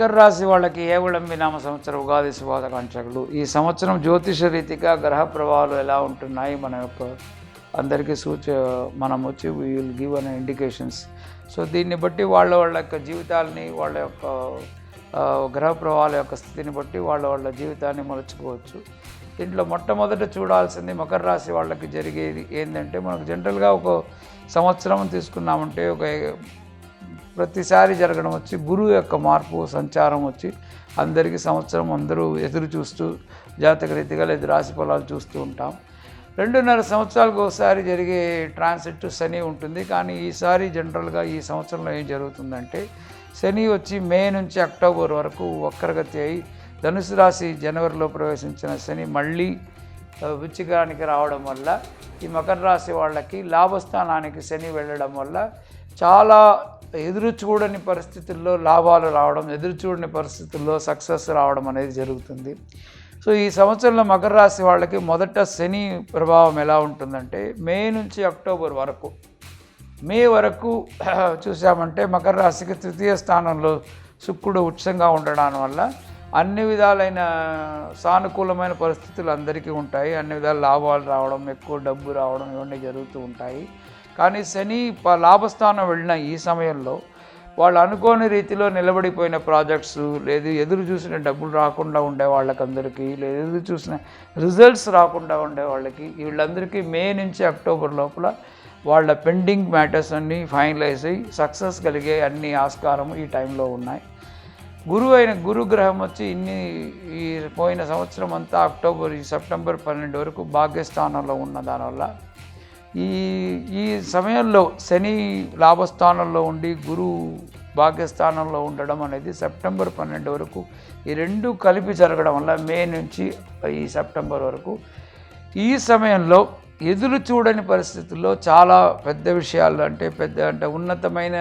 మకర రాశి వాళ్ళకి ఏవుళంబి నామ సంవత్సర ఉగాది శుభాకాంక్షలు. ఈ సంవత్సరం జ్యోతిష రీతిగా గ్రహ ప్రభావాలు ఎలా ఉంటున్నాయి మన యొక్క అందరికీ మనం వచ్చి will give an indications. So దీన్ని బట్టి వాళ్ళ యొక్క జీవితాలని వాళ్ళ యొక్క గ్రహ ప్రభావాల యొక్క స్థితిని బట్టి వాళ్ళ జీవితాన్ని మలుచుకోవచ్చు. దీంట్లో మొట్టమొదట చూడాల్సింది మకర రాశి వాళ్ళకి జరిగేది ఏంటంటే, మనకు జనరల్గా ఒక సంవత్సరం తీసుకున్నామంటే ప్రతిసారి జరగడం వచ్చి గురువు యొక్క మార్పు సంచారం వచ్చి అందరికీ సంవత్సరం అందరూ ఎదురు చూస్తూ జాతక రీతిగా లేదా రాశి ఫలాలు చూస్తూ ఉంటాం. 2.5 సంవత్సరాలకు ఒకసారి జరిగే ట్రాన్సిట్ శని ఉంటుంది. కానీ ఈసారి జనరల్గా ఈ సంవత్సరంలో ఏం జరుగుతుందంటే, శని వచ్చి మే నుంచి అక్టోబర్ వరకు వక్రగతి అయి ధనుసు రాశి జనవరిలో ప్రవేశించిన శని మళ్ళీ వృశ్చికానికి రావడం వల్ల ఈ మకర రాశి వాళ్ళకి లాభస్థానానికి శని వెళ్ళడం వల్ల చాలా ఎదురు చూడని పరిస్థితుల్లో లాభాలు రావడం, ఎదురు చూడని పరిస్థితుల్లో సక్సెస్ రావడం అనేది జరుగుతుంది. సో ఈ సంవత్సరంలో మకర రాశి వాళ్ళకి మొదట శని ప్రభావం ఎలా ఉంటుందంటే, మే నుంచి అక్టోబర్ వరకు, మే వరకు చూసామంటే మకర రాశికి 3వ స్థానంలో శుక్రుడు ఉచ్చంగా ఉండడం వల్ల అన్ని విధాలైన సానుకూలమైన పరిస్థితులు అందరికీ ఉంటాయి. అన్ని విధాల లాభాలు రావడం, ఎక్కువ డబ్బు రావడం ఇవన్నీ జరుగుతూ ఉంటాయి. కానీ శని లాభస్థానం వెళ్ళిన ఈ సమయంలో వాళ్ళు అనుకోని రీతిలో నిలబడిపోయిన ప్రాజెక్ట్స్, లేదు ఎదురు చూసిన డబ్బులు రాకుండా ఉండే వాళ్ళకందరికీ, లేదు ఎదురు చూసిన రిజల్ట్స్ రాకుండా ఉండే వాళ్ళకి, వీళ్ళందరికీ మే నుంచి అక్టోబర్ లోపల వాళ్ళ పెండింగ్ మ్యాటర్స్ అన్నీ ఫైనలైజ్ అయ్యి సక్సెస్ కలిగే అన్ని ఆస్కారము ఈ టైంలో ఉన్నాయి. గురుగ్రహం వచ్చి ఈ పోయిన సంవత్సరం అంతా సెప్టెంబర్ 12 వరకు భాగ్యస్థానంలో ఉన్న దానివల్ల ఈ సమయంలో శని లాభస్థానంలో ఉండి గురువు భాగ్యస్థానంలో ఉండడం అనేది సెప్టెంబర్ 12 వరకు ఈ రెండు కలిపి జరగడం వల్ల మే నుంచి ఈ సెప్టెంబర్ వరకు ఈ సమయంలో ఎదురు చూడని పరిస్థితుల్లో చాలా పెద్ద విషయాలు అంటే ఉన్నతమైన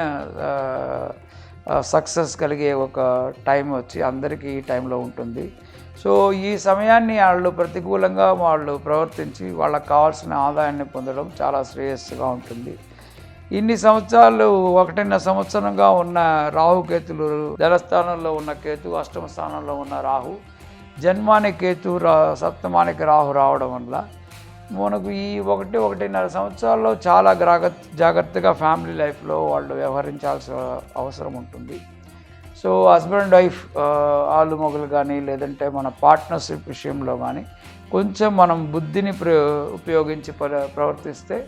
సక్సెస్ కలిగే ఒక టైం వచ్చి అందరికీ ఈ టైంలో ఉంటుంది. సో ఈ సమయాన్ని ప్రతికూలంగా వాళ్ళు ప్రవర్తించి వాళ్ళకి కావాల్సిన ఆదాయాన్ని పొందడం చాలా శ్రేయస్సుగా ఉంటుంది. ఇన్ని సంవత్సరాలు 1.5 సంవత్సరంగా ఉన్న రాహుకేతులు, ధనస్థానంలో ఉన్న కేతు, అష్టమ స్థానంలో ఉన్న రాహు, జన్మానికి కేతు, సప్తమానికి రాహు రావడం వల్ల మనకు ఈ 1.5 సంవత్సరాల్లో చాలా జాగ్రత్తగా ఫ్యామిలీ లైఫ్లో వాళ్ళు వ్యవహరించాల్సిన అవసరం ఉంటుంది. సో హస్బెండ్ వైఫ్ ఆలుమొగలు కానీ, లేదంటే మన పార్ట్నర్షిప్ విషయంలో కానీ కొంచెం మనం బుద్ధిని ఉపయోగించి ప్రవర్తిస్తే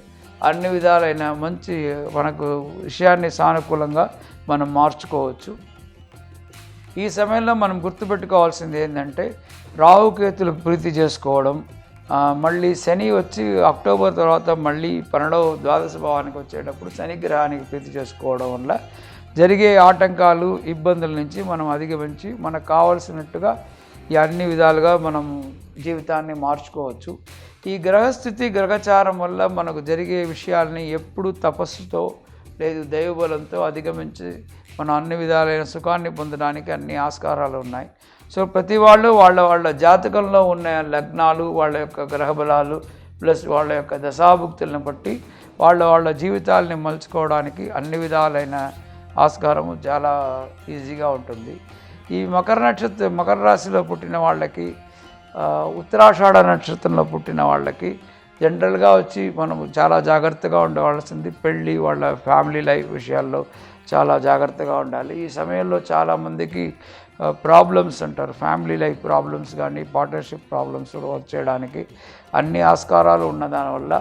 అన్ని విధాలైన మంచి మనకు విషయాన్ని సానుకూలంగా మనం మార్చుకోవచ్చు. ఈ సమయంలో మనం గుర్తుపెట్టుకోవాల్సింది ఏంటంటే, రాహుకేతులకు ప్రీతి చేసుకోవడం, మళ్ళీ శని వచ్చి అక్టోబర్ తర్వాత మళ్ళీ 12వ ద్వాదశ భావానికి వచ్చేటప్పుడు శని గ్రహానికి ప్రీతి చేసుకోవడం వల్ల జరిగే ఆటంకాలు, ఇబ్బందుల నుంచి మనం అధిగమించి మనకు కావలసినట్టుగా ఈ అన్ని విధాలుగా మనం జీవితాన్ని మార్చుకోవచ్చు. ఈ గ్రహస్థితి, గ్రహచారం వల్ల మనకు జరిగే విషయాల్ని ఎప్పుడు తపస్సుతో లేదు దైవబలంతో అధిగమించి మనం అన్ని విధాలైన సుఖాన్ని పొందడానికి అన్ని ఆస్కారాలు ఉన్నాయి. సో ప్రతి వాళ్ళ జాతకంలో ఉన్న లగ్నాలు, వాళ్ళ యొక్క గ్రహబలాలు ప్లస్ వాళ్ళ యొక్క దశాభుక్తులను బట్టి వాళ్ళ జీవితాలని మలుచుకోవడానికి అన్ని విధాలైన ఆస్కారము చాలా ఈజీగా ఉంటుంది. ఈ మకర రాశిలో పుట్టిన వాళ్ళకి, ఉత్తరాషాఢ నక్షత్రంలో పుట్టిన వాళ్ళకి జనరల్గా వచ్చి మనం చాలా జాగ్రత్తగా ఉండవలసింది పెళ్ళి, వాళ్ళ ఫ్యామిలీ లైఫ్ విషయాల్లో చాలా జాగ్రత్తగా ఉండాలి. ఈ సమయంలో చాలామందికి ప్రాబ్లమ్స్ అంటారు, ఫ్యామిలీ లైఫ్ ప్రాబ్లమ్స్ కానీ పార్ట్నర్షిప్ ప్రాబ్లమ్స్ వర్క్ చేయడానికి అన్ని ఆస్కారాలు ఉన్న దానివల్ల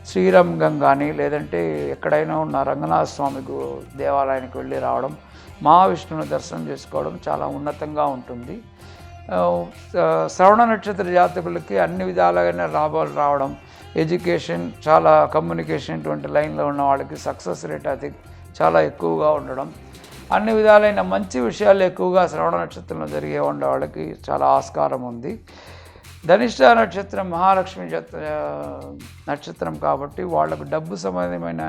శ్రీరంగం కానీ, లేదంటే ఎక్కడైనా ఉన్న రంగనాథ స్వామి దేవాలయానికి వెళ్ళి రావడం, మహావిష్ణువుని దర్శనం చేసుకోవడం చాలా ఉన్నతంగా ఉంటుంది. శ్రవణ నక్షత్ర జాతకులకి అన్ని విధాలైన లాభాలు రావడం, ఎడ్యుకేషన్, చాలా కమ్యూనికేషన్ ఇటువంటి లైన్లో ఉన్న వాళ్ళకి సక్సెస్ రేట్ చాలా ఎక్కువగా ఉండడం, అన్ని విధాలైన మంచి విషయాలు ఎక్కువగా శ్రవణ నక్షత్రంలో జరిగే ఉండే వాళ్ళకి చాలా ఆస్కారం ఉంది. ధనిష్ట నక్షత్రం మహాలక్ష్మి నక్షత్రం కాబట్టి వాళ్లకు డబ్బు సంబంధమైన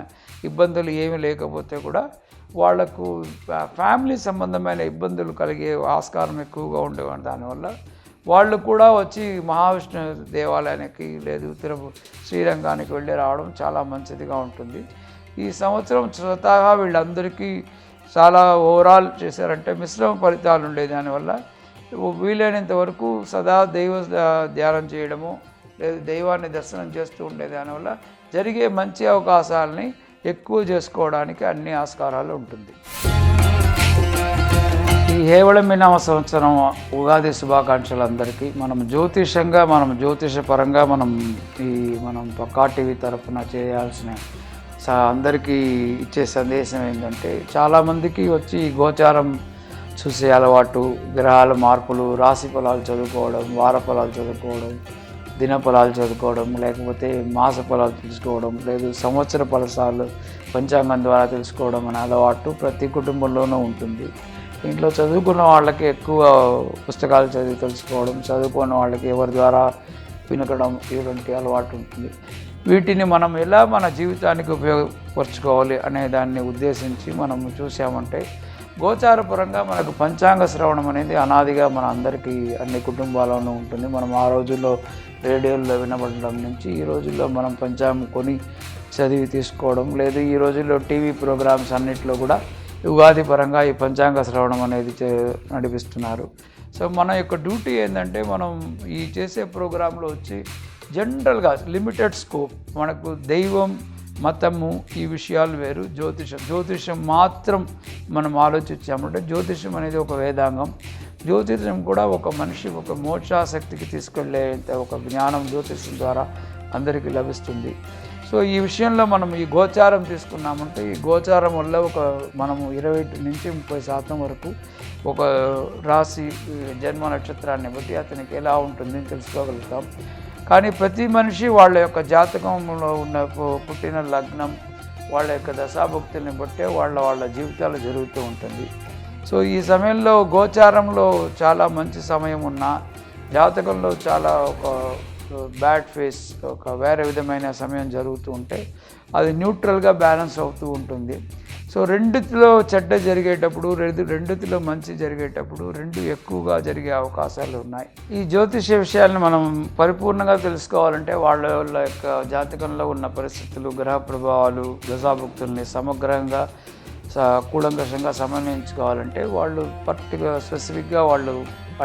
ఇబ్బందులు ఏమీ లేకపోతే కూడా వాళ్లకు ఫ్యామిలీ సంబంధమైన ఇబ్బందులు కలిగే ఆస్కారం ఎక్కువగా ఉండేవాడు. దానివల్ల వాళ్ళు కూడా వచ్చి మహావిష్ణు దేవాలయానికి లేదు శ్రీరంగానికి వెళ్ళి రావడం చాలా మంచిదిగా ఉంటుంది. ఈ సంవత్సరం స్వతహా వీళ్ళందరికీ చాలా ఓవరాల్ చేశారంటే మిశ్రమ ఫలితాలు ఉండే దానివల్ల వీలైనంత వరకు సదా ధ్యానం చేయడము లేదు దైవాన్ని దర్శనం చేస్తూ ఉండే దానివల్ల జరిగే మంచి అవకాశాలని ఎక్కువ చేసుకోవడానికి అన్ని ఆస్కారాలు ఉంటుంది. ఈ హేవళమినామ సంవత్సరం ఉగాది శుభాకాంక్షలు అందరికీ. మనం జ్యోతిషపరంగా మనం పక్కా టీవీ తరఫున చేయాల్సిన అందరికీ ఇచ్చే సందేశం ఏంటంటే, చాలామందికి వచ్చి గోచారం చూసే అలవాటు, గ్రహాల మార్పులు, రాశి ఫలాలు చదువుకోవడం, వార ఫలాలు చదువుకోవడం, దిన ఫలాలు చదువుకోవడం, లేకపోతే మాస ఫలాలు తెలుసుకోవడం, లేదు సంవత్సర ఫలితాలు పంచాంగం ద్వారా తెలుసుకోవడం అనే అలవాటు ప్రతి కుటుంబంలోనూ ఉంటుంది. ఇంట్లో చదువుకున్న వాళ్ళకి ఎక్కువ పుస్తకాలు చదివి తెలుసుకోవడం, చదువుకున్న వాళ్ళకి ఎవరి ద్వారా వినకడం ఇటువంటి అలవాటు ఉంటుంది. వీటిని మనం ఎలా మన జీవితానికి ఉపయోగపరచుకోవాలి అనే దాన్ని ఉద్దేశించి మనం చూసామంటే, గోచారపరంగా మనకు పంచాంగ శ్రవణం అనేది అనాదిగా మన అందరికీ అన్ని కుటుంబాల్లోనూ ఉంటుంది. మనం ఆ రోజుల్లో రేడియోల్లో వినబడడం నుంచి ఈ రోజుల్లో మనం పంచాంగం కొని చదివి తీసుకోవడం, లేదు ఈ రోజుల్లో టీవీ ప్రోగ్రామ్స్ అన్నింటిలో కూడా ఉగాది పరంగా ఈ పంచాంగ శ్రవణం అనేది నడిపిస్తున్నారు. సో మన యొక్క డ్యూటీ ఏంటంటే, మనం ఈ చేసే ప్రోగ్రాంలో వచ్చి జనరల్గా లిమిటెడ్ స్కోప్, మనకు దైవం మతము ఈ విషయాలు వేరు, జ్యోతిషం మాత్రం మనం ఆలోచించామంటే, జ్యోతిషం అనేది ఒక వేదాంగం. జ్యోతిషం కూడా ఒక మనిషి ఒక మోక్షాశక్తికి తీసుకెళ్లే ఒక జ్ఞానం జ్యోతిషం ద్వారా అందరికీ లభిస్తుంది. సో ఈ విషయంలో మనం ఈ గోచారం తీసుకున్నామంటే, ఈ గోచారం వల్ల మనము 20 నుంచి 30% వరకు ఒక రాశి జన్మ నక్షత్రాన్ని బట్టి అతనికి ఎలా ఉంటుంది తెలుసుకోగలుగుతాం. కానీ ప్రతి మనిషి వాళ్ళ యొక్క జాతకంలో ఉన్న పుట్టిన లగ్నం, వాళ్ళ యొక్క దశాభుక్తుల్ని బట్టే వాళ్ళ జీవితాలు జరుగుతూ ఉంటుంది. సో ఈ సమయంలో గోచారంలో చాలా మంచి సమయం ఉన్నా, జాతకంలో చాలా ఒక బ్యాడ్ ఫేస్, ఒక వేరే విధమైన సమయం జరుగుతూ ఉంటే అది న్యూట్రల్గా బ్యాలెన్స్ అవుతూ ఉంటుంది. సో రెండిటిలో చెడ్డ జరిగేటప్పుడు, రెండిటిలో మంచి జరిగేటప్పుడు రెండు ఎక్కువగా జరిగే అవకాశాలు ఉన్నాయి. ఈ జ్యోతిష విషయాలను మనం పరిపూర్ణంగా తెలుసుకోవాలంటే వాళ్ళ యొక్క జాతకంలో ఉన్న పరిస్థితులు, గ్రహ ప్రభావాలు, దశాభుక్తుల్ని సమగ్రంగా కూలంకషంగా సమన్వయించుకోవాలంటే వాళ్ళు స్పెసిఫిక్గా వాళ్ళు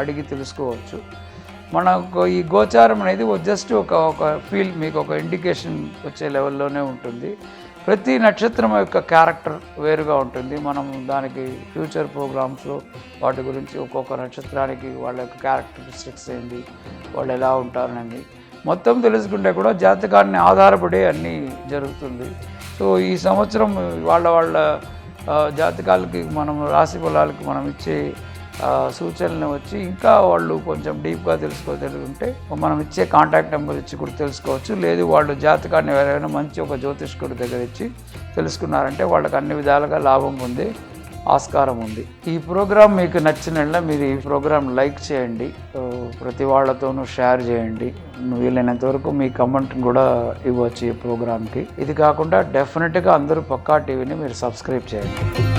అడిగి తెలుసుకోవచ్చు. మనకు ఈ గోచారం అనేది జస్ట్ ఒక ఫీల్, మీకు ఒక ఇండికేషన్ వచ్చే లెవెల్లోనే ఉంటుంది. ప్రతి నక్షత్రం యొక్క క్యారెక్టర్ వేరుగా ఉంటుంది. మనం దానికి ఫ్యూచర్ ప్రోగ్రామ్స్లో వాటి గురించి ఒక్కొక్క నక్షత్రానికి వాళ్ళ యొక్క క్యారెక్టరిస్టిక్స్ ఏంటి, వాళ్ళు ఎలా ఉంటారనేది మొత్తం తెలుసుకుంటే కూడా జాతకాన్ని ఆధారపడి అన్నీ జరుగుతుంది. సో ఈ సంవత్సరం వాళ్ళ జాతకాలకి మనం రాశి ఫలాలకి మనం ఇచ్చే సూచనలు వచ్చి ఇంకా వాళ్ళు కొంచెం డీప్గా తెలుసుకుంటే మనం ఇచ్చే కాంటాక్ట్ నెంబర్ ఇచ్చి కూడా తెలుసుకోవచ్చు. లేదు వాళ్ళు జాతకాన్ని ఎవరైనా మంచి ఒక జ్యోతిష్కుడి దగ్గర ఇచ్చి తెలుసుకున్నారంటే వాళ్ళకి అన్ని విధాలుగా లాభం పొందే ఆస్కారం ఉంది. ఈ ప్రోగ్రాం మీకు నచ్చినట్ల మీరు ఈ ప్రోగ్రాం లైక్ చేయండి, ప్రతి వాళ్ళతోనూ షేర్ చేయండి, వీలైనంత వరకు మీ కమెంట్ని కూడా ఇవ్వచ్చు ఈ ప్రోగ్రాంకి. ఇది కాకుండా డెఫినెట్గా అందరూ పక్కా టీవీని మీరు సబ్స్క్రైబ్ చేయండి.